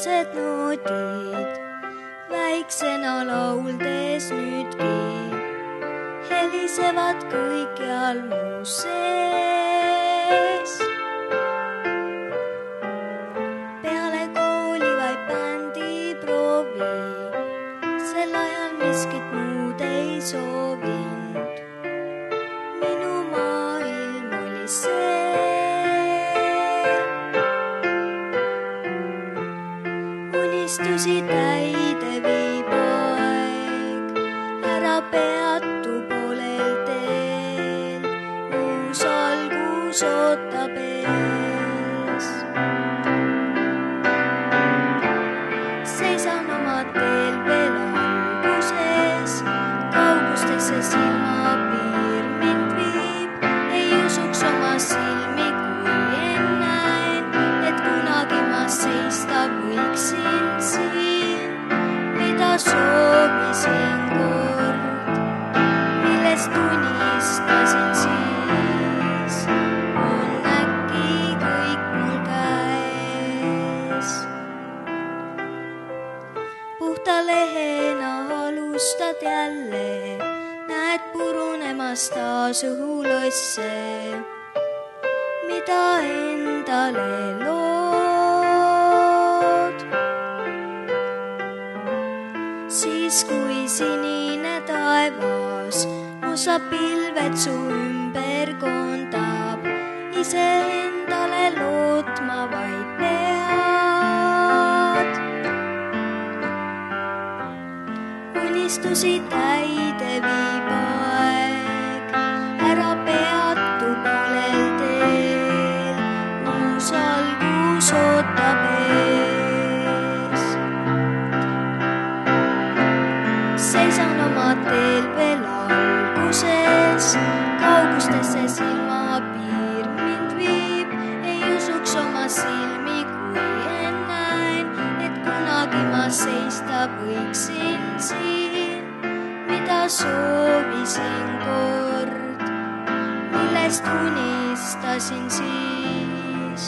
väiksed noodid, väiksena lauldes nüüdki, helisevad kõikjal mu sees. Peale kooli vaid bändiproovi, sel ajal miskit muud ei soovinud. Minu maailm oli see. Unistusi täide viib aeg, ära peatu poolel teel, uus algus ootab ees. Seisan oma teel veel alguses, kaugustesse silmapiir mind viib, ei usuks oma silmi, kui ennäen, et kunagi ma seista võiksin siin, mida soovisin kord, millest unistasin siis, on äkki kõik mul käes. Puhta lehena alustad jälle, näed purunemas taas õhulosse, mida endale lood. Siis kui sinine taevas osa pilved su ümber koondab, iseendale lootma vaid pead. Unistusi täide viib aeg, ära peatu poolel teel, uus algus ootab ees. Seisan oma teel veel alguses, kaugustesse silmapiir mind viib, ei usuks oma silmi, kui ennäen, et kunagi ma seista võiksin siin, mida soovisin kord, millest unistasin siis.